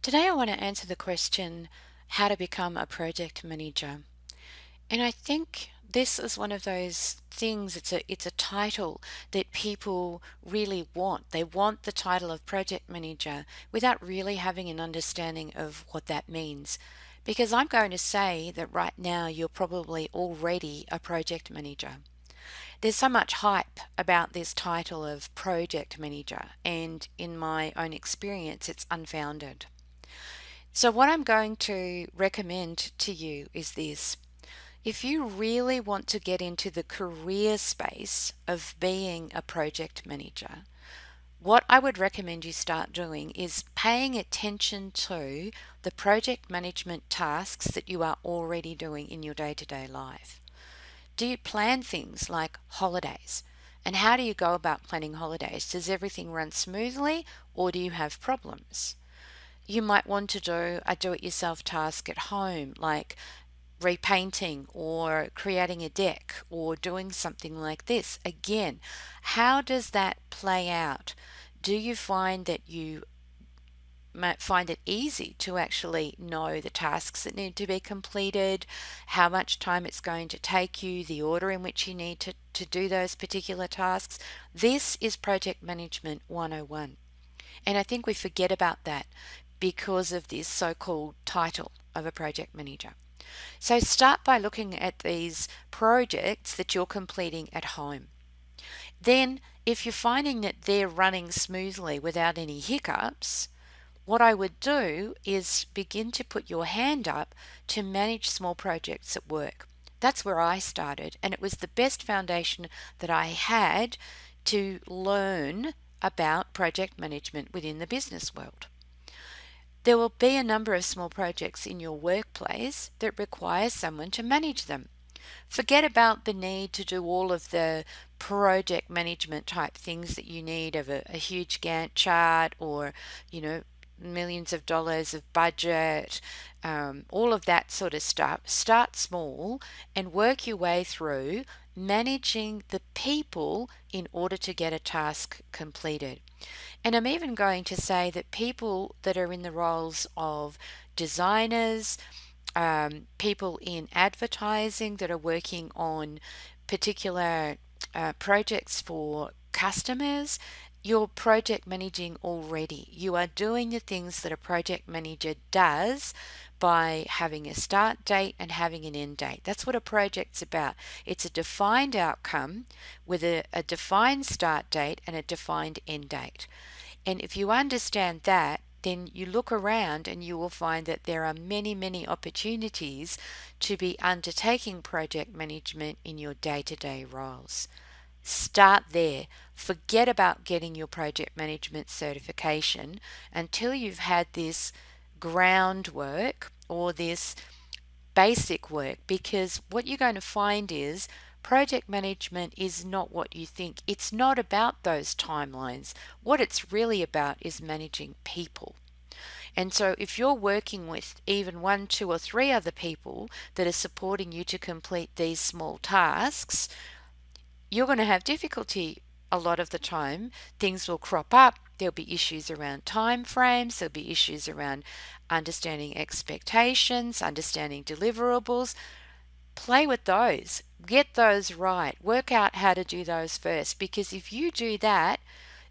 Today I want to answer the question, how to become a project manager. And I think this is one of those things, it's a title that people really want. They want the title of project manager without really having an understanding of what that means. Because I'm going to say that right now you're probably already a project manager. There's so much hype about this title of project manager, and in my own experience, it's unfounded. So, what I'm going to recommend to you is this. If you really want to get into the career space of being a project manager, what I would recommend you start doing is paying attention to the project management tasks that you are already doing in your day to day life. Do you plan things like holidays? And how do you go about planning holidays? Does everything run smoothly or do you have problems? You might want to do a do it yourself task at home, like repainting or creating a deck or doing something like this. Again, how does that play out? Do you find that you might find it easy to actually know the tasks that need to be completed, how much time it's going to take you, the order in which you need to do those particular tasks? This is Project Management 101. And I think we forget about that because of this so called title of a project manager. So start by looking at these projects that you're completing at home. Then, if you're finding that they're running smoothly without any hiccups, what I would do is begin to put your hand up to manage small projects at work. That's where I started, and it was the best foundation that I had to learn about project management within the business world. There will be a number of small projects in your workplace that require someone to manage them. Forget about the need to do all of the project management type things that you need of a huge Gantt chart or, you know, millions of dollars of budget, all of that sort of stuff. Start small and work your way through managing the people in order to get a task completed. And I'm even going to say that people that are in the roles of designers, people in advertising that are working on particular projects for customers, you're project managing already. You are doing the things that a project manager does by having a start date and having an end date. That's what a project's about. It's a defined outcome with a defined start date and a defined end date. And if you understand that, then you look around and you will find that there are many, many opportunities to be undertaking project management in your day to day roles. Start there. Forget about getting your project management certification until you've had this groundwork or this basic work, because what you're going to find is project management is not what you think. It's not about those timelines. What it's really about is managing people. And so, if you're working with even one, two, or three other people that are supporting you to complete these small tasks, you're going to have difficulty a lot of the time. Things will crop up. There'll be issues around time frames. There'll be issues around understanding expectations, understanding deliverables. Play with those. Get those right. Work out how to do those first, because if you do that,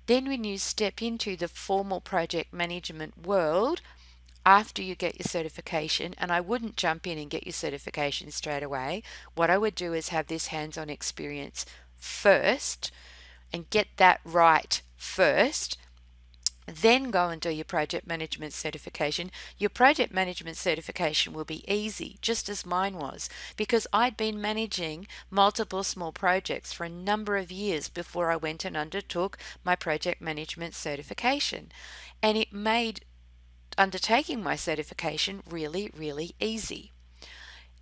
then when you step into the formal project management world, after you get your certification, and I wouldn't jump in and get your certification straight away. What I would do is have this hands on experience first and get that right first. Then go and do your project management certification. Your project management certification will be easy, just as mine was, because I'd been managing multiple small projects for a number of years before I went and undertook my project management certification. And it made undertaking my certification really, really easy.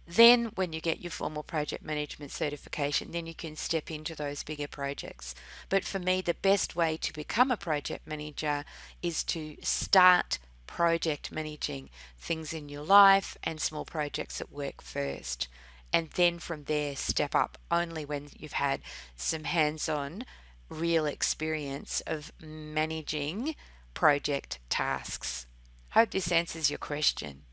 Then, when you get your formal project management certification, then you can step into those bigger projects. But for me, the best way to become a project manager is to start project managing things in your life and small projects at work first. And then from there, step up only when you've had some hands on, real experience of managing project tasks. Hope this answers your question.